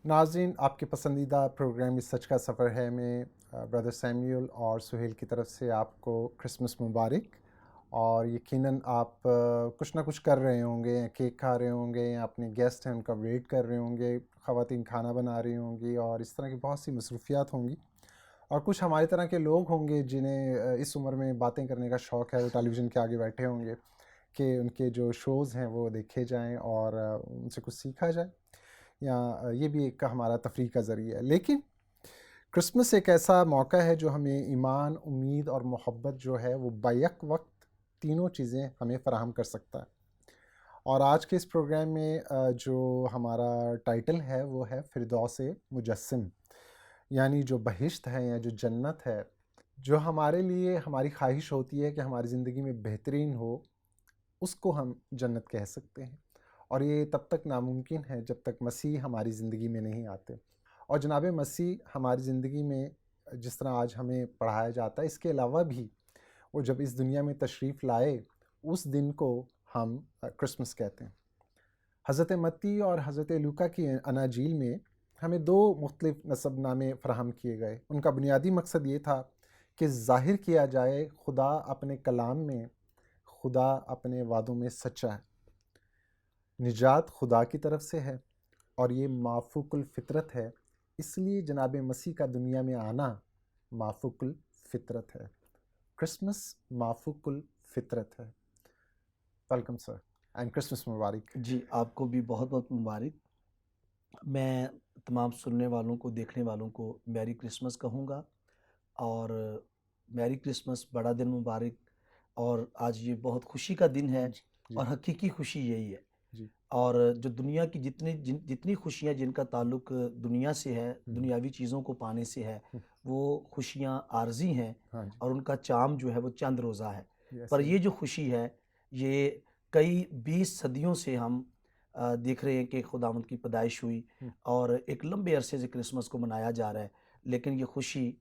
ناظرین، آپ کے پسندیدہ پروگرام یہ سچ کا سفر ہے میں برادر سیمیول اور سہیل کی طرف سے آپ کو کرسمس مبارک. اور یقیناً آپ کچھ نہ کچھ کر رہے ہوں گے، یا کیک کھا رہے ہوں گے، یا اپنے گیسٹ ہیں ان کا ویٹ کر رہے ہوں گے، خواتین کھانا بنا رہی ہوں گی، اور اس طرح کی بہت سی مصروفیات ہوں گی. اور کچھ ہماری طرح کے لوگ ہوں گے جنہیں اس عمر میں باتیں کرنے کا شوق ہے، وہ ٹیلی ویژن کے آگے بیٹھے ہوں گے کہ ان کے جو شوز ہیں وہ دیکھے جائیں اور ان سے کچھ سیکھا جائے، یا یہ بھی ایک ہمارا تفریح کا ذریعہ ہے. لیکن کرسمس ایک ایسا موقع ہے جو ہمیں ایمان، امید اور محبت جو ہے وہ بیک وقت تینوں چیزیں ہمیں فراہم کر سکتا ہے. اور آج کے اس پروگرام میں جو ہمارا ٹائٹل ہے وہ ہے فردوس مجسم، یعنی جو بہشت ہے یا جو جنت ہے، جو ہمارے لیے ہماری خواہش ہوتی ہے کہ ہماری زندگی میں بہترین ہو، اس کو ہم جنت کہہ سکتے ہیں. اور یہ تب تک ناممکن ہے جب تک مسیح ہماری زندگی میں نہیں آتے. اور جناب مسیح ہماری زندگی میں جس طرح آج ہمیں پڑھایا جاتا ہے، اس کے علاوہ بھی وہ جب اس دنیا میں تشریف لائے، اس دن کو ہم کرسمس کہتے ہیں. حضرت متی اور حضرت لوکا کی اناجیل میں ہمیں دو مختلف نسب نامے فراہم کیے گئے. ان کا بنیادی مقصد یہ تھا کہ ظاہر کیا جائے خدا اپنے کلام میں، خدا اپنے وعدوں میں سچا ہے. نجات خدا کی طرف سے ہے اور یہ مافوق الفطرت ہے، اس لیے جناب مسیح کا دنیا میں آنا مافوق الفطرت ہے. کرسمس مافوق الفطرت ہے. ویلکم سر اینڈ کرسمس مبارک. جی، آپ کو بھی بہت بہت مبارک. میں تمام سننے والوں کو، دیکھنے والوں کو میری کرسمس کہوں گا، اور میری کرسمس، بڑا دن مبارک. اور آج یہ بہت خوشی کا دن ہے، جی اور حقیقی خوشی یہی ہے. جی اور جو دنیا کی جتنی خوشیاں جن کا تعلق دنیا سے ہے، دنیاوی چیزوں کو پانے سے ہے، وہ خوشیاں عارضی ہیں، ہاں جی، اور ان کا چام جو ہے وہ چند روزہ ہے. یس پر سر. یہ جو خوشی ہے، یہ کئی 20 صدیوں سے ہم دیکھ رہے ہیں کہ خداوند کی پیدائش ہوئی، اور ایک لمبے عرصے سے کرسمس کو منایا جا رہا ہے. لیکن یہ خوشی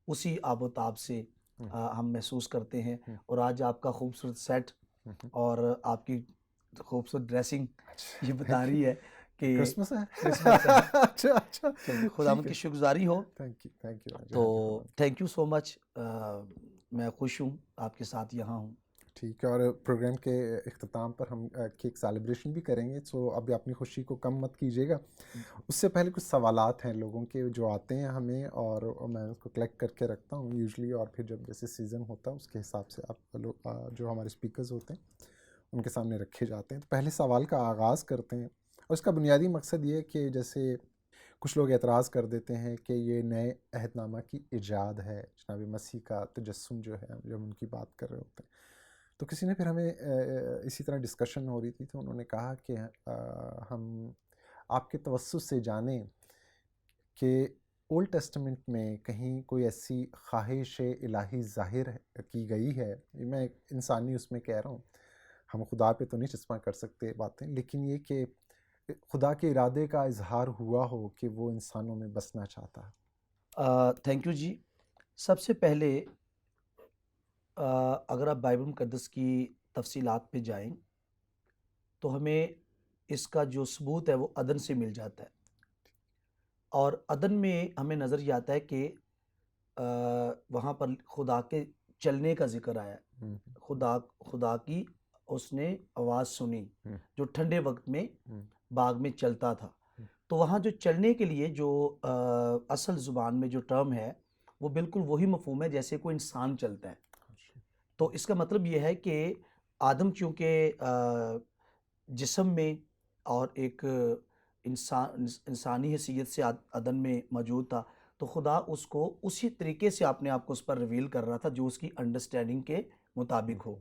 اسی آب و تاب سے ہم محسوس کرتے ہیں. اور آج آپ کا خوبصورت سیٹ اور آپ کی خوبصورت ڈریسنگ یہ بتا رہی ہے کہ کرسمس ہے. کرسمس ہے. اچھا اچھا، چلیے، خداوند ٹھیک ہے. کی شکرگزاری ہو. تھینک یو تو تھینک یو سو مچ. میں خوش ہوں آپ کے ساتھ یہاں ہوں. ٹھیک ہے. اور پروگرام کے اختتام پر ہم کیک سیلیبریشن بھی کریں گے، سو ابھی اپنی خوشی کو کم مت کیجیے گا. اس سے پہلے کچھ سوالات ہیں لوگوں کے جو آتے ہیں ہمیں، اور میں اس کو کلیکٹ کر کے رکھتا ہوں یوزلی، اور پھر جب جیسے سیزن ہوتا ہے اس کے حساب سے آپ لوگ جو ہمارے اسپیکرز ہوتے ہیں ان کے سامنے رکھے جاتے ہیں. تو پہلے سوال کا آغاز کرتے ہیں، اور اس کا بنیادی مقصد یہ ہے کہ جیسے کچھ لوگ اعتراض کر دیتے ہیں کہ یہ نئے عہد نامہ کی ایجاد ہے، جناب مسیح کا تجسم جو ہے جب ہم ان کی بات کر رہے ہوتے ہیں. تو کسی نے پھر ہمیں اسی طرح ڈسکشن ہو رہی تھی، تو انہوں نے کہا کہ ہم آپ کے توسط سے جانیں کہ اولڈ ٹیسٹمنٹ میں کہیں کوئی ایسی خواہش الہی ظاہر کی گئی ہے. میں انسانی اس میں کہہ رہا ہوں، ہم خدا پہ تو نہیں چسپاں کر سکتے باتیں، لیکن یہ کہ خدا کے ارادے کا اظہار ہوا ہو کہ وہ انسانوں میں بسنا چاہتا ہے. تھینک یو جی. سب سے پہلے اگر آپ بائبل مقدس کی تفصیلات پہ جائیں تو ہمیں اس کا جو ثبوت ہے وہ عدن سے مل جاتا ہے. اور عدن میں ہمیں نظر یہ آتا ہے کہ وہاں پر خدا کے چلنے کا ذکر آیا ہے. خدا کی اس نے آواز سنی جو ٹھنڈے وقت میں باغ میں چلتا تھا. تو وہاں جو چلنے کے لیے جو اصل زبان میں جو ٹرم ہے وہ بالکل وہی مفہوم ہے جیسے کوئی انسان چلتا ہے. تو اس کا مطلب یہ ہے کہ آدم چونکہ جسم میں اور ایک انسانی حیثیت سے عدن میں موجود تھا، تو خدا اس کو اسی طریقے سے اپنے آپ کو اس پر ریویل کر رہا تھا جو اس کی انڈرسٹینڈنگ کے مطابق ہو.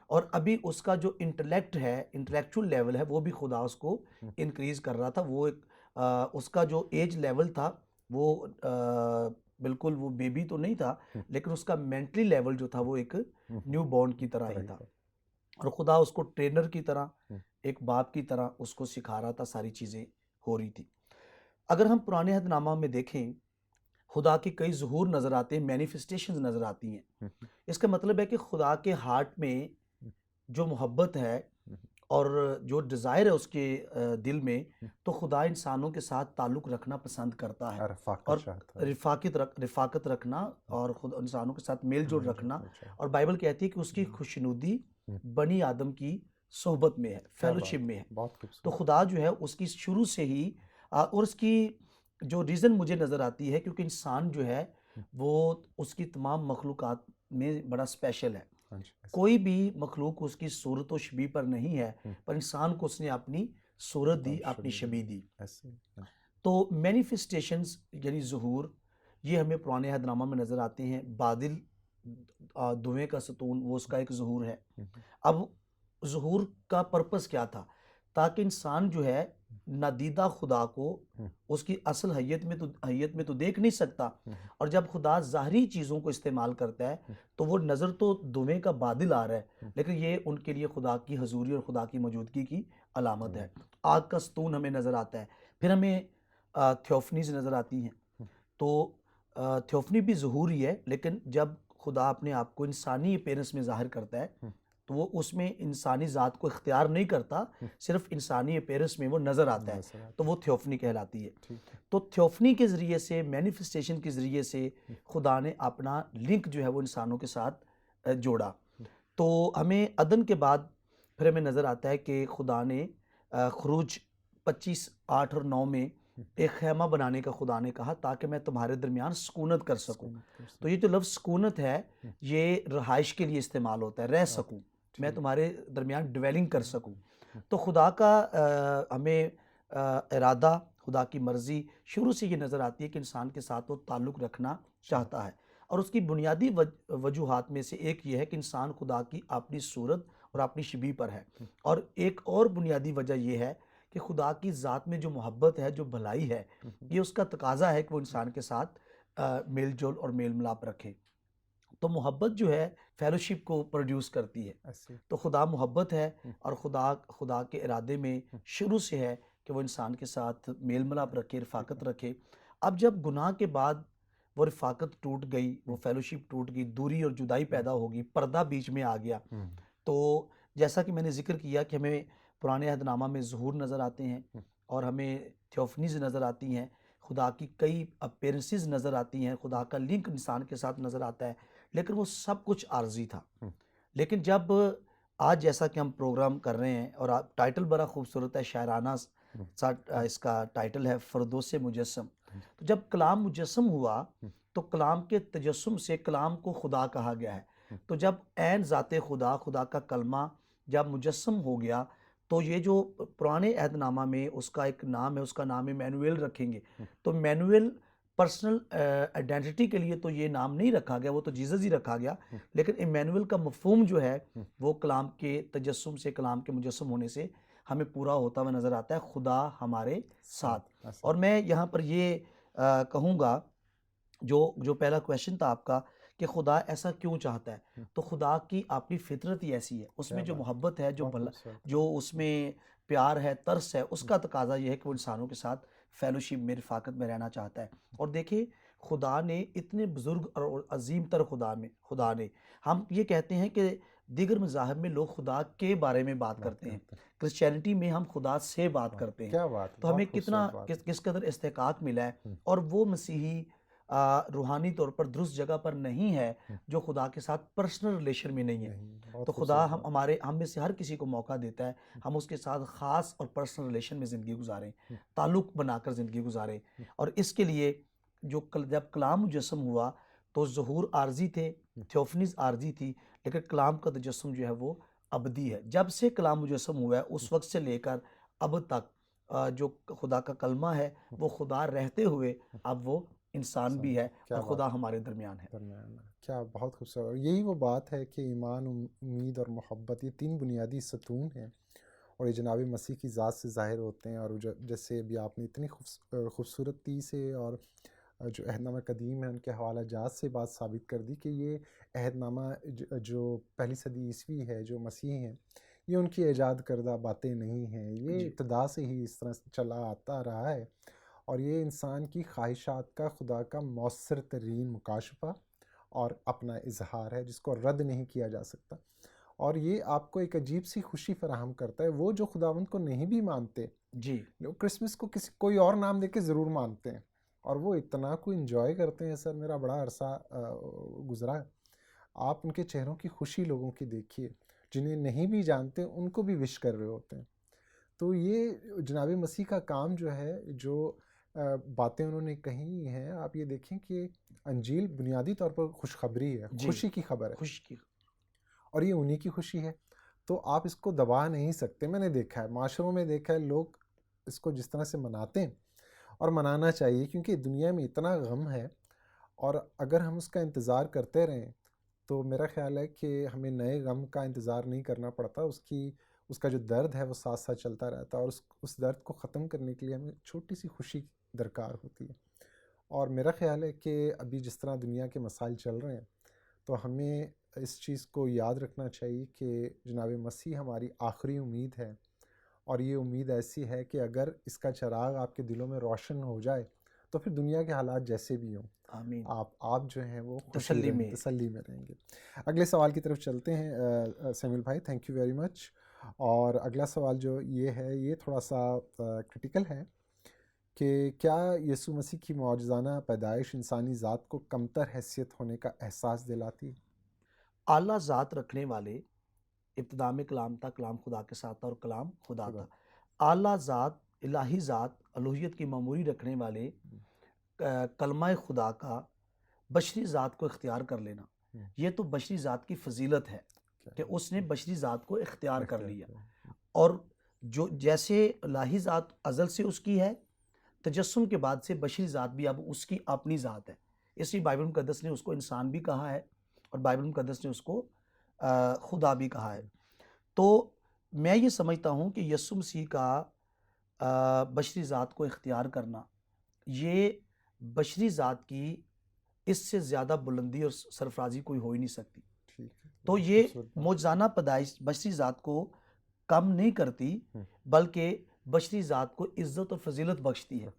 اور ابھی اس کا جو انٹلیکٹ ہے، انٹلیکچول لیول ہے، وہ بھی خدا اس کو انکریز کر رہا تھا. وہ ایک اس کا جو ایج لیول تھا وہ بالکل وہ بیبی تو نہیں تھا، لیکن اس کا مینٹلی لیول جو تھا وہ ایک نیو بورن کی طرح ہی تھا. اور خدا اس کو ٹرینر کی طرح، ایک باپ کی طرح اس کو سکھا رہا تھا، ساری چیزیں ہو رہی تھی. اگر ہم پرانے عہد نامہ میں دیکھیں، خدا کے کئی ظہور نظر آتے ہیں، مینیفیسٹیشنز نظر آتی ہیں. اس کا مطلب ہے کہ خدا کے ہارٹ میں جو محبت ہے اور جو ڈیزائر ہے اس کے دل میں، تو خدا انسانوں کے ساتھ تعلق رکھنا پسند کرتا ہے، رفاقت اور چاہتا ہے، رفاقت رکھنا، اور خود انسانوں کے ساتھ میل جول میل رکھنا. جول چاہتا اور بائبل کہتی ہے کہ اس کی خوشنودی ہے. بنی آدم کی صحبت میں ہے، کیا فیلوشپ بات میں ہے. ہے، بہت تو خوبصورت. خدا جو ہے اس کی شروع سے ہی اور اس کی جو ریزن مجھے نظر آتی ہے، کیونکہ انسان جو ہے وہ اس کی تمام مخلوقات میں بڑا اسپیشل ہے. ہاں جی، ایسے. کوئی بھی مخلوق اس کی صورت و شبیہ پر نہیں ہے، پر انسان کو اس نے اپنی صورت دی، اپنی شبیہ دی. ایسے. ہاں جی. تو مینیفیسٹیشنز یعنی ظہور، یہ ہمیں پرانے عہد نامہ میں نظر آتے ہیں. بادل، دھویں کا ستون، وہ اس کا ایک ظہور ہے. اب ظہور کا پرپس کیا تھا؟ تاکہ انسان جو ہے نادیدہ خدا کو اس کی اصل حیت میں تو دیکھ نہیں سکتا، اور جب خدا ظاہری چیزوں کو استعمال کرتا ہے تو وہ نظر تو دھویں کا بادل آ رہا ہے، لیکن یہ ان کے لیے خدا کی حضوری اور خدا کی موجودگی کی علامت ہے. آگ کا ستون ہمیں نظر آتا ہے. پھر ہمیں تھیوفنیز نظر آتی ہیں. تو تھیوفنی بھی ظہور ہی ہے، لیکن جب خدا اپنے آپ کو انسانی اپیرنس میں ظاہر کرتا ہے تو وہ اس میں انسانی ذات کو اختیار نہیں کرتا، صرف انسانی اپیرنس میں وہ نظر آتا ہے، تو وہ تھیوفنی کہلاتی ہے. تو تھیوفنی کے ذریعے سے، مینیفیسٹیشن کے ذریعے سے خدا نے اپنا لنک جو ہے وہ انسانوں کے ساتھ جوڑا. تو ہمیں عدن کے بعد پھر ہمیں نظر آتا ہے کہ خدا نے خروج 25:8 اور 9 میں ایک خیمہ بنانے کا خدا نے کہا تاکہ میں تمہارے درمیان سکونت کر سکوں. تو یہ جو لفظ سکونت ہے یہ رہائش کے لیے استعمال ہوتا ہے، رہ سکوں، میں تمہارے درمیان ڈویلنگ کر سکوں. تو خدا کا ہمیں ارادہ، خدا کی مرضی شروع سے یہ نظر آتی ہے کہ انسان کے ساتھ وہ تعلق رکھنا چاہتا ہے. اور اس کی بنیادی وجوہات میں سے ایک یہ ہے کہ انسان خدا کی اپنی صورت اور اپنی شبیہ پر ہے. اور ایک اور بنیادی وجہ یہ ہے کہ خدا کی ذات میں جو محبت ہے، جو بھلائی ہے، یہ اس کا تقاضا ہے کہ وہ انسان کے ساتھ میل جول اور میل ملاپ رکھے. تو محبت جو ہے فیلوشپ کو پروڈیوس کرتی ہے. تو خدا محبت ہے، اور خدا کے ارادے میں شروع سے ہے کہ وہ انسان کے ساتھ میل ملاپ رکھے، رفاقت رکھے. اب جب گناہ کے بعد وہ رفاقت ٹوٹ گئی، وہ فیلوشپ ٹوٹ گئی، دوری اور جدائی پیدا ہوگی، پردہ بیچ میں آ گیا. تو جیسا کہ میں نے ذکر کیا کہ ہمیں پرانے عہد نامہ میں ظہور نظر آتے ہیں، اور ہمیں تھیوفنیز نظر آتی ہیں، خدا کی کئی اپیرنسز نظر آتی ہیں، خدا کا لنک انسان کے ساتھ نظر آتا ہے، لیکن وہ سب کچھ عارضی تھا. لیکن جب آج جیسا کہ ہم پروگرام کر رہے ہیں، اور ٹائٹل بڑا خوبصورت ہے، شاعرانہ سا اس کا ٹائٹل ہے فردوس مجسم. تو جب کلام مجسم ہوا تو کلام کے تجسم سے کلام کو خدا کہا گیا ہے. تو جب عین ذات خدا کا کلمہ جب مجسم ہو گیا تو یہ جو پرانے عہد نامہ میں اس کا ایک نام ہے، اس کا نام ایمینویل رکھیں گے. تو ایمینویل پرسنل آئیڈینٹی کے لیے تو یہ نام نہیں رکھا گیا، وہ تو جیزس ہی رکھا گیا، لیکن ایمینویل کا مفہوم جو ہے وہ کلام کے تجسم سے، کلام کے مجسم ہونے سے ہمیں پورا ہوتا ہوا نظر آتا ہے، خدا ہمارے ساتھ. اور میں یہاں پر یہ کہوں گا، جو پہلا کویشچن تھا آپ کا کہ خدا ایسا کیوں چاہتا ہے، تو خدا کی اپنی فطرت ہی ایسی ہے. اس میں جو محبت ہے، جو اس میں پیار ہے، ترس ہے، اس کا تقاضا یہ ہے کہ وہ انسانوں کے ساتھ فیلوشپ میں، رفاقت میں رہنا چاہتا ہے. اور دیکھیں خدا نے اتنے بزرگ اور عظیم تر خدا نے ہم یہ کہتے ہیں کہ دیگر مذاہب میں لوگ خدا کے بارے میں بات کرتے ہیں، کرسچینٹی میں ہم خدا سے بات کرتے ہیں. تو ہمیں کس قدر استحقاق ملا ہے. اور وہ مسیحی روحانی طور پر درست جگہ پر نہیں ہے جو خدا کے ساتھ پرسنل ریلیشن میں نہیں ہے. تو خدا ہم میں سے ہر کسی کو موقع دیتا ہے ہم اس کے ساتھ خاص اور پرسنل ریلیشن میں زندگی گزاریں، تعلق بنا کر زندگی گزاریں. اور اس کے لیے جب کلام مجسم ہوا تو ظہور عارضی تھے، تھیوفنیز عارضی تھی، لیکن کلام کا تجسم جو ہے وہ ابدی ہے. جب سے کلام مجسم ہوا ہے اس وقت سے لے کر اب تک جو خدا کا کلمہ ہے وہ خدا رہتے ہوئے اب وہ انسان بھی ہے، اور خدا ہمارے درمیان ہے. کیا بہت خوبصورت. یہی وہ بات ہے کہ ایمان، امید اور محبت، یہ تین بنیادی ستون ہیں، اور یہ جناب مسیح کی ذات سے ظاہر ہوتے ہیں. اور جیسے ابھی آپ نے اتنی خوبصورتی سے اور جو عہد نامہ قدیم ہے ان کے حوالہ جات سے بات ثابت کر دی کہ یہ عہد نامہ جو پہلی صدی عیسوی ہے، جو مسیح ہیں، یہ ان کی ایجاد کردہ باتیں نہیں ہیں. یہ ابتدا سے ہی اس طرح چلا آتا رہا ہے، اور یہ انسان کی خواہشات کا خدا کا مؤثر ترین مکاشفہ اور اپنا اظہار ہے جس کو رد نہیں کیا جا سکتا. اور یہ آپ کو ایک عجیب سی خوشی فراہم کرتا ہے. وہ جو خداوند کو نہیں بھی مانتے جی لوگ کرسمس کو کوئی اور نام دے کے ضرور مانتے ہیں, اور وہ اتنا کو انجوائے کرتے ہیں. سر میرا بڑا عرصہ گزرا ہے, آپ ان کے چہروں کی خوشی لوگوں کی دیکھیے, جنہیں نہیں بھی جانتے ان کو بھی وش کر رہے ہوتے ہیں. تو یہ جناب مسیح کا کام جو ہے, جو باتیں انہوں نے کہی ہیں, آپ یہ دیکھیں کہ انجیل بنیادی طور پر خوشخبری ہے, جی خوشی کی خبر ہے, خوش کی اور یہ انہی کی خوشی ہے. تو آپ اس کو دبا نہیں سکتے. میں نے دیکھا ہے, معاشروں میں دیکھا ہے, لوگ اس کو جس طرح سے مناتے ہیں, اور منانا چاہیے کیونکہ دنیا میں اتنا غم ہے, اور اگر ہم اس کا انتظار کرتے رہیں تو میرا خیال ہے کہ ہمیں نئے غم کا انتظار نہیں کرنا پڑتا. اس کا جو درد ہے وہ ساتھ ساتھ چلتا رہتا ہے, اور اس درد کو ختم کرنے کے لیے ہمیں چھوٹی سی خوشی درکار ہوتی ہے. اور میرا خیال ہے کہ ابھی جس طرح دنیا کے مسائل چل رہے ہیں, تو ہمیں اس چیز کو یاد رکھنا چاہیے کہ جناب مسیح ہماری آخری امید ہے, اور یہ امید ایسی ہے کہ اگر اس کا چراغ آپ کے دلوں میں روشن ہو جائے تو پھر دنیا کے حالات جیسے بھی ہوں, آمین آپ جو ہیں وہ تسلی میں. تسلی میں رہیں گے. اگلے سوال کی طرف چلتے ہیں سیمول بھائی, تھینک یو ویری مچ. اور اگلا سوال جو یہ ہے, یہ تھوڑا سا کرٹیکل ہے کہ کیا یسوع مسیح کی معجزانہ پیدائش انسانی ذات کو کمتر حیثیت ہونے کا احساس دلاتی ہے؟ اعلیٰ ذات رکھنے والے, ابتدا میں کلام تھا, کلام خدا کے ساتھ تھا اور کلام خدا تھا. اعلیٰ ذات, الہی ذات, الوہیت کی معموری رکھنے والے کلمہ خدا کا بشری ذات کو اختیار کر لینا, یہ تو بشری ذات کی فضیلت ہے کہ اس نے بشری ذات کو اختیار کر لیا. اور جو جیسے الہی ذات ازل سے اس کی ہے, تجسم کے بعد سے بشری ذات بھی اب اس کی اپنی ذات ہے. اس لیے بائبل مقدس نے اس کو انسان بھی کہا ہے, اور بائبل مقدس نے اس کو خدا بھی کہا ہے. تو میں یہ سمجھتا ہوں کہ یسوع مسیح کا بشری ذات کو اختیار کرنا, یہ بشری ذات کی اس سے زیادہ بلندی اور سرفرازی کوئی ہو ہی نہیں سکتی. تو یہ معجزانہ پیدائش بشری ذات کو کم نہیں کرتی, بلکہ بشری ذات کو عزت اور فضیلت بخشتی ہے.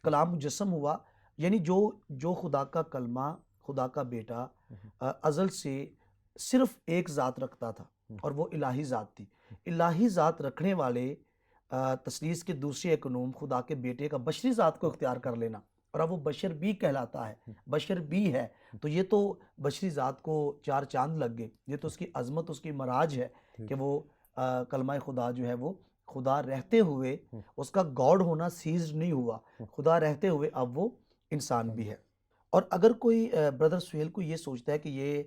کلام مجسم ہوا, یعنی جو خدا کا کلمہ, خدا کا بیٹا ازل سے صرف ایک ذات رکھتا تھا, اور وہ الہی ذات تھی. الہی ذات رکھنے والے تثلیث کے دوسرے اکنوم خدا کے بیٹے کا بشری ذات کو اختیار کر لینا, اور اب وہ بشر بھی کہلاتا ہے, بشر بھی ہے. تو یہ تو بشری ذات کو چار چاند لگ گئے. یہ تو اس کی عظمت, اس کی معراج ہے کہ وہ کلمہ خدا جو ہے وہ خدا رہتے ہوئے, اس کا گاڈ ہونا سیزڈ نہیں ہوا, خدا رہتے ہوئے اب وہ انسان بھی ہے. اور اگر کوئی بردر سہیل کو یہ سوچتا ہے کہ یہ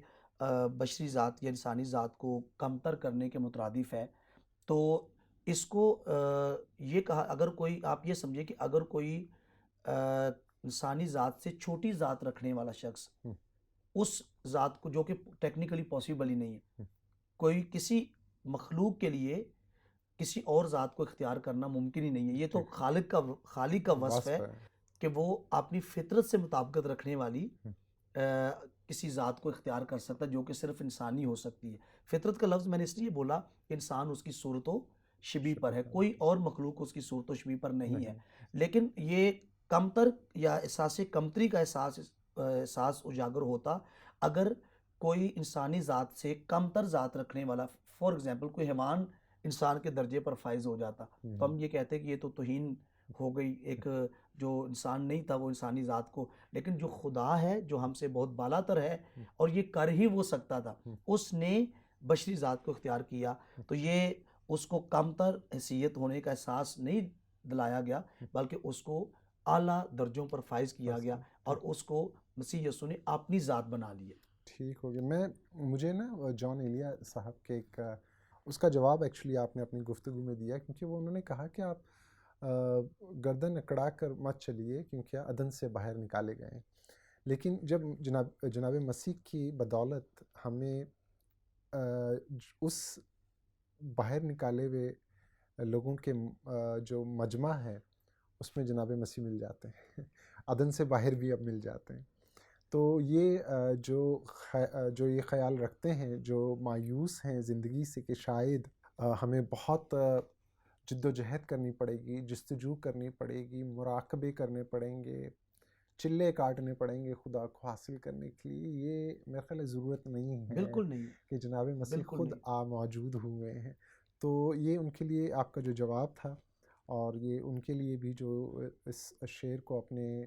بشری ذات یا انسانی ذات کو کمتر کرنے کے مترادف ہے, تو اس کو یہ کہا, اگر کوئی, آپ یہ سمجھے کہ اگر کوئی انسانی ذات سے چھوٹی ذات رکھنے والا شخص اس ذات کو, جو کہ ٹیکنیکلی پاسبل ہی نہیں ہے, کوئی کسی مخلوق کے لیے کسی اور ذات کو اختیار کرنا ممکن ہی نہیں ہے. یہ تو خالق کا وصف ہے کہ وہ اپنی فطرت سے مطابقت رکھنے والی کسی ذات کو اختیار کر سکتا ہے, جو کہ صرف انسانی ہو سکتی ہے. فطرت کا لفظ میں نے اس لیے بولا کہ انسان اس کی صورت و شبیہ پر ہے, کوئی اور مخلوق اس کی صورت و شبیہ پر نہیں ہے. لیکن یہ کمتر یا احساس کمتری کا احساس اجاگر ہوتا اگر کوئی انسانی ذات سے کمتر ذات رکھنے والا, فار ایگزامپل کوئی حیوان انسان کے درجے پر فائز ہو جاتا, تو ہم یہ کہتے ہیں کہ یہ تو توہین ہو گئی, ایک جو انسان نہیں تھا وہ انسانی ذات کو. لیکن جو خدا ہے, جو ہم سے بہت بالا تر ہے, اور یہ کر ہی وہ سکتا تھا, اس نے بشری ذات کو اختیار کیا. تو یہ اس کو کمتر حیثیت ہونے کا احساس نہیں دلایا گیا, بلکہ اس کو اعلیٰ درجوں پر فائز کیا گیا, اور اس کو مسیح یسوع نے اپنی ذات بنا لی ہے. ٹھیک ہو گیا. مجھے نا جان ایلیا صاحب کے ایک اس کا جواب ایکچولی آپ نے اپنی گفتگو میں دیا, کیونکہ وہ انہوں نے کہا کہ آپ گردن اکڑا کر مت چلیے کیونکہ عدن سے باہر نکالے گئے ہیں. لیکن جب جناب مسیح کی بدولت ہمیں اس باہر نکالے ہوئے لوگوں کے جو مجمع ہے اس میں جناب مسیح مل جاتے ہیں, عدن سے باہر بھی اب مل جاتے ہیں. تو یہ جو یہ خیال رکھتے ہیں, جو مایوس ہیں زندگی سے کہ شاید ہمیں بہت جد و جہد کرنی پڑے گی, جستجو کرنی پڑے گی, مراقبے کرنے پڑیں گے, چلے کاٹنے پڑیں گے خدا کو حاصل کرنے کے لیے، یہ میرے خیال ہے ضرورت نہیں ہے بالکل نہیں، کہ جناب مسیح بالکل خود نہیں۔ موجود ہوئے ہیں۔ تو یہ ان کے لیے آپ کا جو جواب تھا، اور یہ ان کے لیے بھی جو اس شعر کو اپنے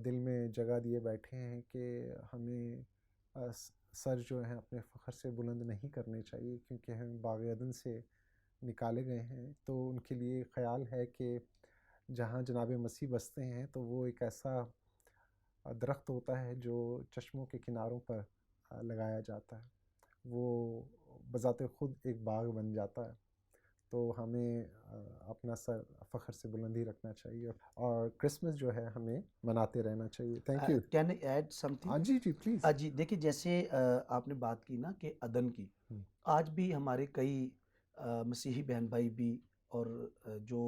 دل میں جگہ دیے بیٹھے ہیں کہ ہمیں سر جو ہیں اپنے فخر سے بلند نہیں کرنے چاہیے، کیونکہ ہم باغ عدن سے نکالے گئے ہیں۔ تو ان کے لیے خیال ہے کہ جہاں جناب مسیح بستے ہیں تو وہ ایک ایسا درخت ہوتا ہے جو چشموں کے کناروں پر لگایا جاتا ہے، وہ بذات خود ایک باغ بن جاتا ہے۔ تو ہمیں اپنا سر فخر سے بلند ہی رکھنا چاہیے، اور کرسمس جو ہے ہمیں مناتے رہنا چاہیے۔ Thank you. Can I add something? ہاں جی جی پلیز۔ جی دیکھیے، جیسے آپ نے بات کی نا کہ عدن کی، آج بھی ہمارے کئی مسیحی بہن بھائی بھی اور جو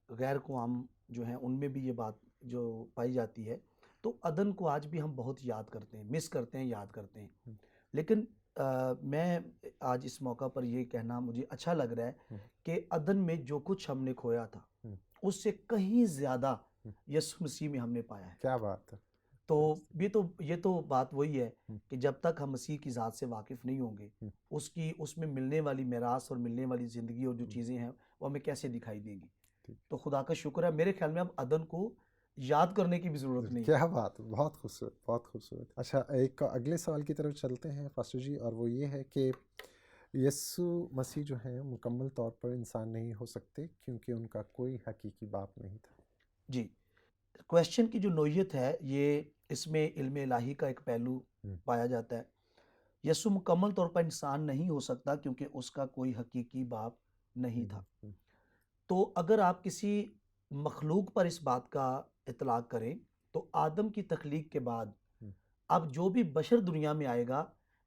غیر قوام جو ہیں ان میں بھی یہ بات جو پائی جاتی ہے، تو عدن کو آج بھی ہم بہت یاد کرتے ہیں، مس کرتے ہیں، یاد کرتے ہیں۔ لیکن میں آج اس موقع پر یہ کہنا مجھے اچھا لگ رہا ہے کہ عدن میں جو کچھ ہم نے کھویا تھا اس سے کہیں زیادہ یسوع مسیح میں ہم نے پایا ہے۔ کیا بات ہے۔ تو یہ تو بات وہی ہے کہ جب تک ہم مسیح کی ذات سے واقف نہیں ہوں گے، اس میں ملنے والی میراث اور ملنے والی زندگی اور جو چیزیں ہیں وہ ہمیں کیسے دکھائی دیں گی۔ تو خدا کا شکر ہے، میرے خیال میں اب عدن کو یاد کرنے کی بھی ضرورت نہیں ہے۔ کیا بات ہے، بہت خوبصورت، بہت خوبصورت۔ اچھا، ایک اگلے سوال کی طرف چلتے ہیں پاسٹر جی، اور وہ یہ ہے کہ یسوع مسیح جو ہیں مکمل طور پر انسان نہیں ہو سکتے کیونکہ ان کا کوئی حقیقی باپ نہیں تھا۔ جی، کویسچن کی جو نوعیت ہے، یہ اس میں علم الہی کا ایک پہلو پایا جاتا ہے۔ یسوع مکمل طور پر انسان نہیں ہو سکتا کیونکہ اس کا کوئی حقیقی باپ نہیں تھا۔ تو اگر آپ کسی مخلوق پر اس بات کا اطلاق کریں تو آدم کی تخلیق کے بعد اب جو بھی بشر دنیا میں آئے گا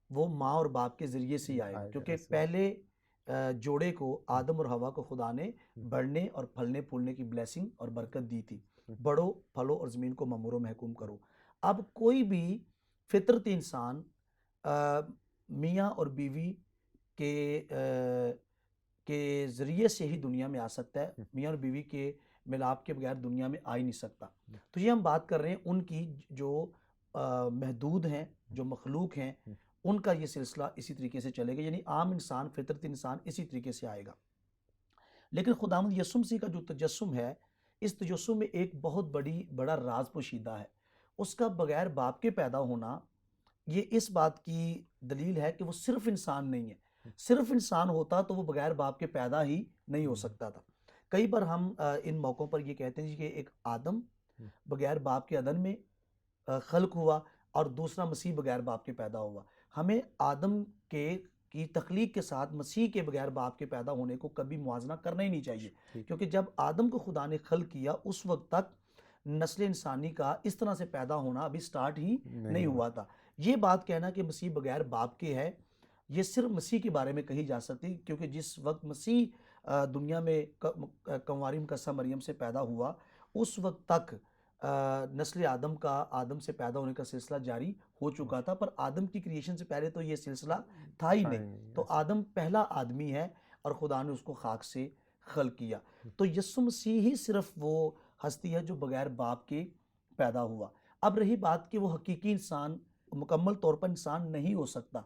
وہ ماں اور باپ کے ذریعے سے ہی آئے گا، کیونکہ پہلے جوڑے کو آدم اور حوا کو خدا نے بڑھنے اور پھلنے پھولنے کی بلیسنگ اور برکت دی تھی، بڑھو پھلو اور زمین کو ممور و محکوم کرو۔ اب کوئی بھی فطرتی انسان میاں اور بیوی کے ذریعے سے ہی دنیا میں آ سکتا ہے، میاں اور بیوی کے ملاپ کے بغیر دنیا میں آ ہی نہیں سکتا۔ تو یہ ہم بات کر رہے ہیں ان کی جو محدود ہیں، جو مخلوق ہیں، ان کا یہ سلسلہ اسی طریقے سے چلے گا، یعنی عام انسان، فطرتی انسان اسی طریقے سے آئے گا۔ لیکن خداوند یسوع مسیح کا جو تجسم ہے، اس تجسم میں ایک بہت بڑا راز پوشیدہ ہے۔ اس کا بغیر باپ کے پیدا ہونا یہ اس بات کی دلیل ہے کہ وہ صرف انسان نہیں ہے۔ صرف انسان ہوتا تو وہ بغیر باپ کے پیدا ہی نہیں ہو سکتا تھا۔ کئی بار ہم ان موقعوں پر یہ کہتے ہیں کہ ایک آدم بغیر باپ کے عدن میں خلق ہوا اور دوسرا مسیح بغیر باپ کے پیدا ہوا۔ ہمیں آدم کی تخلیق کے ساتھ مسیح کے بغیر باپ کے پیدا ہونے کو کبھی موازنہ کرنا ہی نہیں چاہیے، کیونکہ جب آدم کو خدا نے خلق کیا اس وقت تک نسل انسانی کا اس طرح سے پیدا ہونا ابھی سٹارٹ ہی نہیں ہوا تھا۔ یہ بات کہنا کہ مسیح بغیر باپ کے ہے، یہ صرف مسیح کے بارے میں کہی جا سکتی، کیونکہ جس وقت مسیح دنیا میں کنواری مقدسہ مریم سے پیدا ہوا اس وقت تک نسل آدم سے پیدا ہونے کا سلسلہ جاری ہو چکا تھا، پر آدم کی کریشن سے پہلے تو یہ سلسلہ تھا ہی نہیں۔ تو آدم پہلا آدمی ہے اور خدا نے اس کو خاک سے خلق کیا۔ تو یسوع مسیح ہی صرف وہ ہستی ہے جو بغیر باپ کے پیدا ہوا۔ اب رہی بات کہ وہ حقیقی انسان مکمل طور پر انسان نہیں ہو سکتا،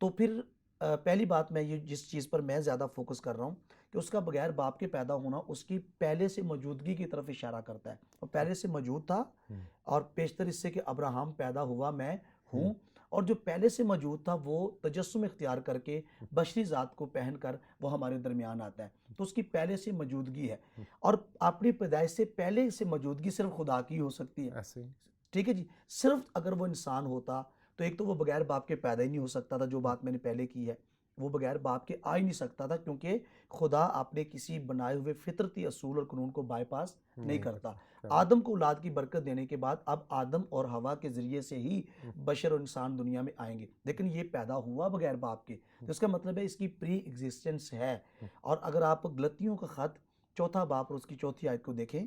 تو پھر پہلی بات میں یہ جس چیز پر میں زیادہ فوکس کر رہا ہوں کہ اس کا بغیر باپ کے پیدا ہونا اس کی پہلے سے موجودگی کی طرف اشارہ کرتا ہے۔ وہ پہلے سے موجود تھا، اور پیشتر اس سے کہ ابراہم پیدا ہوا میں ہوں، اور جو پہلے سے موجود تھا وہ تجسم اختیار کر کے بشری ذات کو پہن کر وہ ہمارے درمیان آتا ہے، تو اس کی پہلے سے موجودگی ہے، اور اپنی پیدائش سے پہلے سے موجودگی صرف خدا کی ہو سکتی ہے۔ ٹھیک ہے جی، صرف اگر وہ انسان ہوتا تو ایک تو وہ بغیر باپ کے پیدا ہی نہیں ہو سکتا تھا، جو بات میں نے پہلے کی ہے، وہ بغیر باپ کے آ ہی نہیں سکتا تھا، کیونکہ خدا اپنے کسی بنائے ہوئے فطرتی اصول اور قانون کو بائی پاس نہیں کرتا۔ آدم کو اولاد کی برکت دینے کے بعد اب آدم اور حوا کے ذریعے سے ہی بشر اور انسان دنیا میں آئیں گے، لیکن یہ پیدا ہوا بغیر باپ کے، تو اس کا مطلب ہے اس کی پری ایگزسٹنس ہے۔ اور اگر آپ غلطیوں کا خط 4 باب اور اس کی 4 آیت کو دیکھیں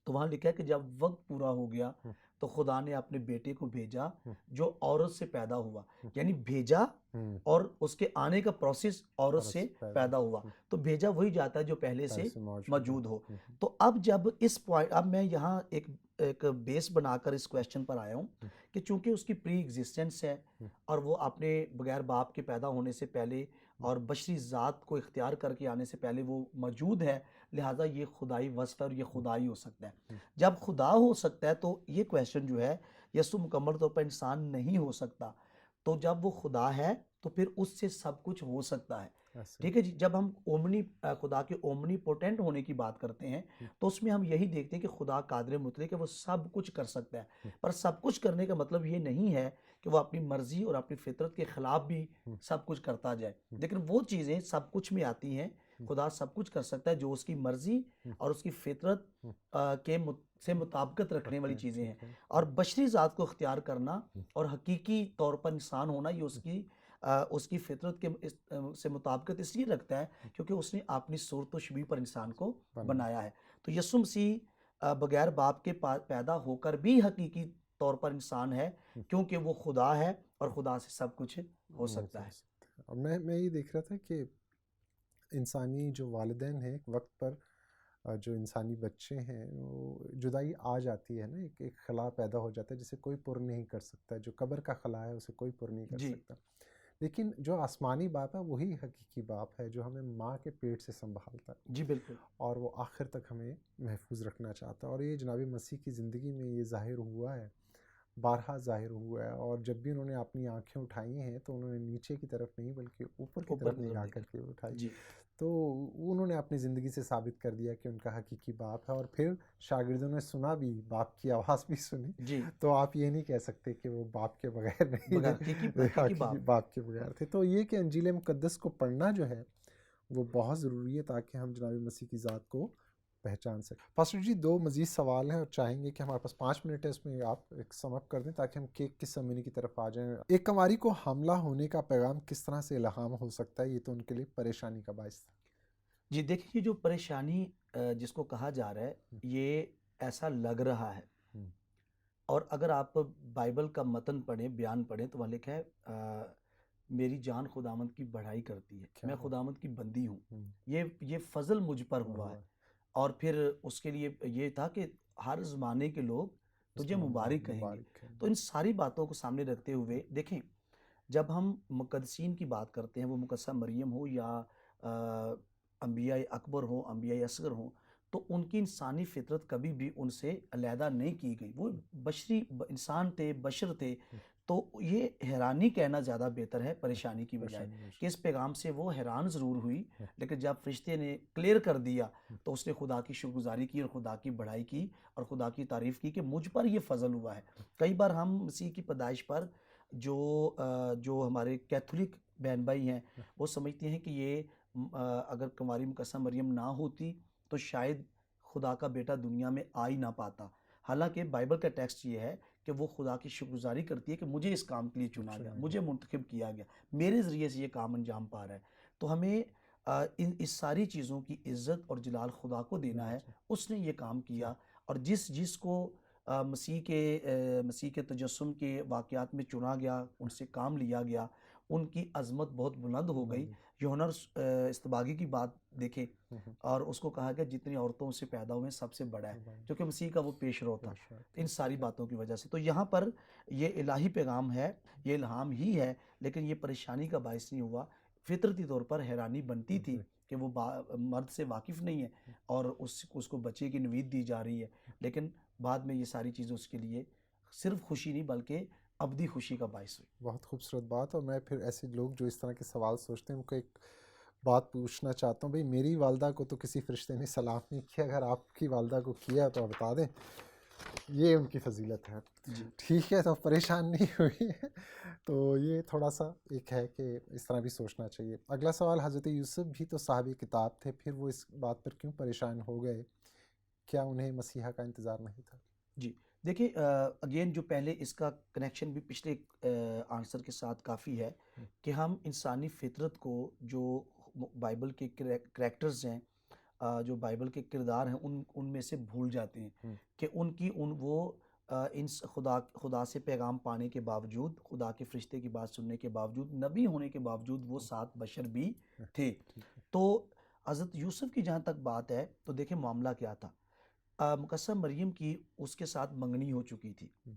تو وہاں لکھا ہے کہ جب وقت پورا ہو گیا تو خدا نے اپنے بیٹے کو بھیجا جو عورت سے پیدا ہوا، یعنی بھیجا اور اس کے آنے کا پروسیس عورت سے پیدا ہوا، تو بھیجا وہی جاتا ہے جو پہلے سے موجود ہو۔ تو اب جب اس پوائنٹ، اب میں یہاں ایک ایک بیس بنا کر اس کویسچن پر آیا ہوں کہ چونکہ اس کی پری ایگزسٹنس ہے اور وہ اپنے بغیر باپ کے پیدا ہونے سے پہلے اور بشری ذات کو اختیار کر کے آنے سے پہلے وہ موجود ہے، لہٰذا یہ خدائی وصف ہے اور یہ خدائی ہو سکتا ہے۔ جب خدا ہو سکتا ہے تو یہ کویسچن جو ہے یسوع مکمل طور پر انسان نہیں ہو سکتا، تو جب وہ خدا ہے تو پھر اس سے سب کچھ ہو سکتا ہے۔ ٹھیک ہے جی، جب ہم خدا کے اومنی پوٹینٹ ہونے کی بات کرتے ہیں تو اس میں ہم یہی دیکھتے ہیں کہ خدا قادر مطلق ہے، وہ سب کچھ کر سکتا ہے، پر سب کچھ کرنے کا مطلب یہ نہیں ہے کہ وہ اپنی مرضی اور اپنی فطرت کے خلاف بھی سب کچھ کرتا جائے، لیکن وہ چیزیں سب کچھ میں آتی ہیں۔ خدا سب کچھ کر سکتا ہے جو اس کی مرضی اور اس کی فطرت سے مطابقت رکھنے والی چیزیں ہیں، اور بشری ذات کو اختیار کرنا اور حقیقی طور پر انسان ہونا یہ اس کی فطرت کے سے مطابقت اس لیے رکھتا ہے کیونکہ اس نے اپنی صورت و شبیہ پر انسان کو بنایا ہے۔ تو یسوع مسیح بغیر باپ کے پیدا ہو کر بھی حقیقی طور پر انسان ہے کیونکہ وہ خدا ہے اور خدا سے سب کچھ ہو سکتا ہے۔ اور میں یہ دیکھ رہا تھا کہ انسانی جو والدین ہیں ایک وقت پر جو انسانی بچے ہیں وہ جدائی آ جاتی ہے نا، ایک خلا پیدا ہو جاتا ہے جسے کوئی پر نہیں کر سکتا، جو قبر کا خلا ہے اسے کوئی پر نہیں کر سکتا، لیکن جو آسمانی باپ ہے وہی حقیقی باپ ہے جو ہمیں ماں کے پیٹ سے سنبھالتا ہے، جی بالکل، اور وہ آخر تک ہمیں محفوظ رکھنا چاہتا ہے، اور یہ جناب مسیح کی زندگی میں یہ ظاہر ہوا ہے، بارہا ظاہر ہوا ہے، اور جب بھی انہوں نے اپنی آنکھیں اٹھائی ہیں تو انہوں نے نیچے کی طرف نہیں بلکہ اوپر کی طرف نگاہ کر کے اٹھائی، تو انہوں نے اپنی زندگی سے ثابت کر دیا کہ ان کا حقیقی باپ ہے، اور پھر شاگردوں نے سنا بھی، باپ کی آواز بھی سنی، تو آپ یہ نہیں کہہ سکتے کہ وہ باپ کے بغیر نہیں، حقیقی باپ کے بغیر تھے۔ تو یہ کہ انجیل مقدس کو پڑھنا جو ہے وہ بہت ضروری ہے تاکہ ہم جناب مسیح کی ذات کو پہچان سکیں۔ پاسٹر جی 2 مزید سوال ہیں اور چاہیں گے کہ ہمارے پاس 5 منٹ ہے، اس میں آپ ایک سم اپ کر دیں تاکہ ہم کیک کی سرمنی کی طرف آ جائیں۔ ایک کنواری کو حاملہ ہونے کا پیغام کس طرح سے الہام ہو سکتا ہے؟ یہ تو ان کے لیے پریشانی کا باعث تھا۔ جی دیکھیں، یہ جو پریشانی جس کو کہا جا رہا ہے یہ ایسا لگ رہا ہے، اور اگر آپ بائبل کا متن پڑھیں، بیان پڑھیں، تو وہاں لکھا ہے میری جان خداوند کی بڑھائی کرتی ہے، میں خداوند کی بندی ہوں، یہ فضل مجھ پر ہوا ہے، اور پھر اس کے لیے یہ تھا کہ ہر زمانے کے لوگ تجھے مبارک کہیں گے۔ تو ان ساری باتوں کو سامنے رکھتے ہوئے دیکھیں، جب ہم مقدسین کی بات کرتے ہیں، وہ مقدسہ مریم ہو یا انبیاء اکبر ہوں، انبیاء اصغر ہوں، تو ان کی انسانی فطرت کبھی بھی ان سے علیحدہ نہیں کی گئی، وہ بشری انسان تھے، بشر تھے۔ تو یہ حیرانی کہنا زیادہ بہتر ہے پریشانی کی بجائے، کہ اس پیغام سے وہ حیران ضرور ہوئی، لیکن جب فرشتے نے کلیئر کر دیا تو اس نے خدا کی شکر گزاری کی اور خدا کی بڑائی کی اور خدا کی تعریف کی کہ مجھ پر یہ فضل ہوا ہے۔ کئی بار ہم مسیح کی پیدائش پر جو ہمارے کیتھولک بہن بھائی ہیں وہ سمجھتے ہیں کہ یہ اگر کنواری مقدسہ مریم نہ ہوتی تو شاید خدا کا بیٹا دنیا میں آ ہی نہ پاتا، حالانکہ بائبل کا ٹیکسٹ یہ ہے کہ وہ خدا کی شکر گزاری کرتی ہے کہ مجھے اس کام کے لیے چنا گیا، مجھے منتخب کیا گیا، میرے ذریعے سے یہ کام انجام پا رہا ہے۔ تو ہمیں اس ساری چیزوں کی عزت اور جلال خدا کو دینا ہے، اس نے یہ کام کیا، اور جس کو مسیح کے تجسم کے واقعات میں چنا گیا، ان سے کام لیا گیا، ان کی عظمت بہت بلند ہو گئی۔ یوحنا استباغی کی بات دیکھیں، اور اس کو کہا گیا جتنی عورتوں سے پیدا ہوئے سب سے بڑا ہے، کیونکہ مسیح کا وہ پیش رو تھا ان ساری باتوں کی وجہ سے۔ تو یہاں پر یہ الہی پیغام ہے، یہ الہام ہی ہے، لیکن یہ پریشانی کا باعث نہیں ہوا۔ فطرتی طور پر حیرانی بنتی تھی کہ وہ مرد سے واقف نہیں ہے اور اس کو بچے کی نوید دی جا رہی ہے، لیکن بعد میں یہ ساری چیزیں اس کے لیے صرف خوشی نہیں بلکہ ابدی خوشی کا باعث ہوئی۔ بہت خوبصورت بات، اور میں پھر ایسے لوگ جو اس طرح کے سوال سوچتے ہیں ان کو ایک بات پوچھنا چاہتا ہوں، بھئی میری والدہ کو تو کسی فرشتے نے سلام نہیں کیا، اگر آپ کی والدہ کو کیا تو بتا دیں، یہ ان کی فضیلت ہے۔ ٹھیک ہے، تو پریشان نہیں ہوئی، تو یہ تھوڑا سا ایک ہے کہ اس طرح بھی سوچنا چاہیے۔ اگلا سوال، حضرت یوسف بھی تو صاحب کتاب تھے، پھر وہ اس بات پر کیوں پریشان ہو گئے؟ کیا انہیں مسیحا کا انتظار نہیں تھا؟ جی دیکھیں، اگین جو پہلے اس کا کنیکشن بھی پچھلے آنسر کے ساتھ کافی ہے کہ ہم انسانی فطرت کو جو بائبل کے کریکٹرز ہیں، جو بائبل کے کردار ہیں، ان میں سے بھول جاتے ہیں کہ خدا سے پیغام پانے کے باوجود، خدا کے فرشتے کی بات سننے کے باوجود، نبی ہونے کے باوجود وہ 7 بشر بھی تھے۔ تو حضرت یوسف کی جہاں تک بات ہے تو دیکھیں معاملہ کیا تھا۔ مقدسہ مریم کی اس کے ساتھ منگنی ہو چکی تھی ہم،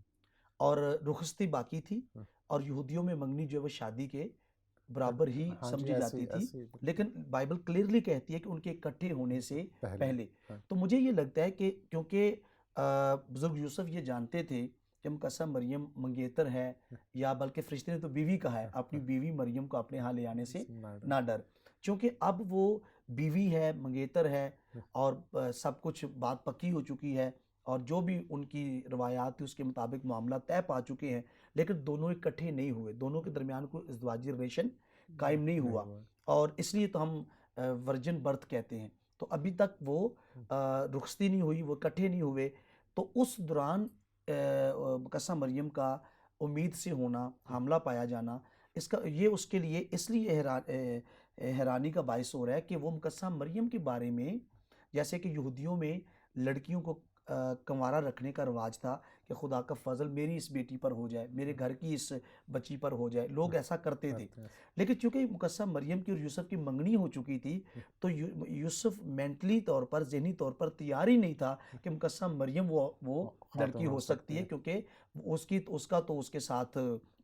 اور رخصتی باقی تھی، ہم، اور یہودیوں میں منگنی جو ہے وہ شادی کے برابر ہی ہاں جی، سمجھی ایسے جاتی تھی، ایسے ہی بالکل لیکن بائبل کلیئرلی کہتی ہے کہ ان کے اکٹھے ہونے سے پہلے. پہلے. ہاں تو مجھے یہ لگتا ہے کہ کیونکہ بزرگ یوسف یہ جانتے تھے کہ مقدسہ مریم منگیتر ہے، یا بلکہ فرشتے نے تو بیوی کہا ہے، ہاں اپنی ہاں بیوی مریم کو اپنے ہاں لے آنے سے ناڈر. نہ ڈر. چونکہ اب وہ بیوی ہے، منگیتر ہے، اور سب کچھ بات پکی ہو چکی ہے، اور جو بھی ان کی روایات تھی اس کے مطابق معاملہ طے پا چکے ہیں، لیکن دونوں اکٹھے نہیں ہوئے، دونوں کے درمیان کوئی ازدواجی ریلیشن قائم نہیں نہیں ہوا، ہوا. اور اس لیے تو ہم ورجن برتھ کہتے ہیں. تو ابھی تک وہ رخصتی نہیں ہوئی، وہ اکٹھے نہیں ہوئے. تو اس دوران مقدسہ مریم کا امید سے ہونا، حاملہ پایا جانا، اس کا یہ اس کے لیے اس لیے حیرانی کا باعث ہو رہا ہے کہ وہ مقدسہ مریم کے بارے میں، جیسے کہ یہودیوں میں لڑکیوں کو کنوارا رکھنے کا رواج تھا کہ خدا کا فضل میری اس بیٹی پر ہو جائے، میرے گھر کی اس بچی پر ہو جائے، لوگ ایسا کرتے تھے. کرتے ہیں. لیکن چونکہ مقدسہ مریم کی اور یوسف کی منگنی ہو چکی تھی، تو یوسف مینٹلی طور پر، ذہنی طور پر تیار ہی نہیں تھا کہ مقدسہ مریم وہ لڑکی خاتون ہو سکتی ہے، ہے. کیونکہ اس کا تو اس کے ساتھ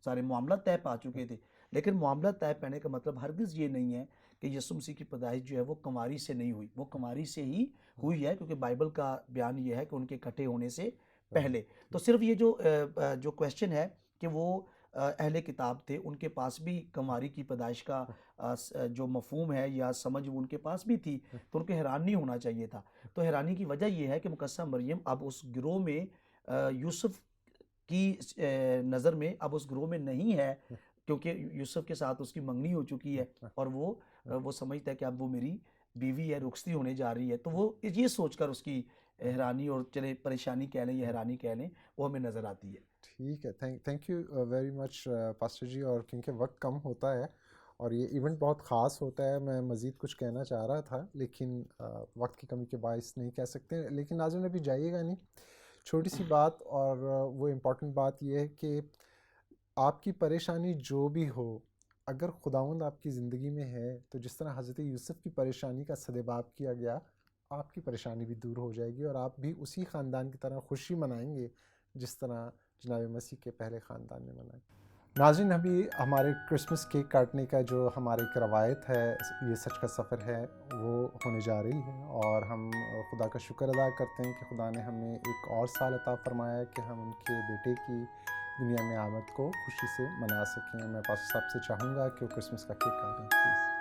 سارے معاملہ طے پا چکے تھے. لیکن معاملہ طے پانے کا مطلب ہرگز یہ نہیں ہے کہ یسوع مسیح کی پیدائش جو ہے وہ کنواری سے نہیں ہوئی، وہ کنواری سے ہی ہوئی ہے، کیونکہ بائبل کا بیان یہ ہے کہ ان کے اکٹھے ہونے سے پہلے. تو صرف یہ جو کویسچن ہے کہ وہ اہل کتاب تھے، ان کے پاس بھی کنواری کی پیدائش کا جو مفہوم ہے یا سمجھ وہ ان کے پاس بھی تھی، تو ان کو حیران نہیں ہونا چاہیے تھا. تو حیرانی کی وجہ یہ ہے کہ مقدسہ مریم اب اس گروہ میں، یوسف کی نظر میں اب اس گروہ میں نہیں ہے، کیونکہ یوسف کے ساتھ اس کی منگنی ہو چکی ہے، اور وہ سمجھتا ہے کہ اب وہ میری بیوی ہے، رخصتی ہونے جا رہی ہے. تو وہ یہ سوچ کر اس کی حیرانی، اور چلے پریشانی کہہ لیں یا حیرانی کہہ لیں، وہ ہمیں نظر آتی ہے. ٹھیک ہے. Thank you very much pastor ji. اور کیونکہ وقت کم ہوتا ہے اور یہ ایونٹ بہت خاص ہوتا ہے، میں مزید کچھ کہنا چاہ رہا تھا لیکن وقت کی کمی کے باعث نہیں کہہ سکتے. لیکن ناظرین ابھی جائیے گا نہیں. چھوٹی سی بات، اور وہ امپورٹنٹ بات یہ ہے کہ آپ کی پریشانی جو بھی ہو، اگر خداوند آپ کی زندگی میں ہے تو جس طرح حضرت یوسف کی پریشانی کا سدباب کیا گیا، آپ کی پریشانی بھی دور ہو جائے گی، اور آپ بھی اسی خاندان کی طرح خوشی منائیں گے جس طرح جناب مسیح کے پہلے خاندان نے منائی. ناظرین، ابھی ہمارے کرسمس کیک کاٹنے کا جو ہماری ایک روایت ہے، یہ سچ کا سفر ہے، وہ ہونے جا رہی ہے، اور ہم خدا کا شکر ادا کرتے ہیں کہ خدا نے ہمیں ایک اور سال عطا فرمایا کہ ہم ان کے بیٹے کی دنیا میں آمد کو خوشی سے منا سکیں. میں پاسٹر صاحب سے چاہوں گا کہ وہ کرسمس کا کیک کاٹیں پلیز.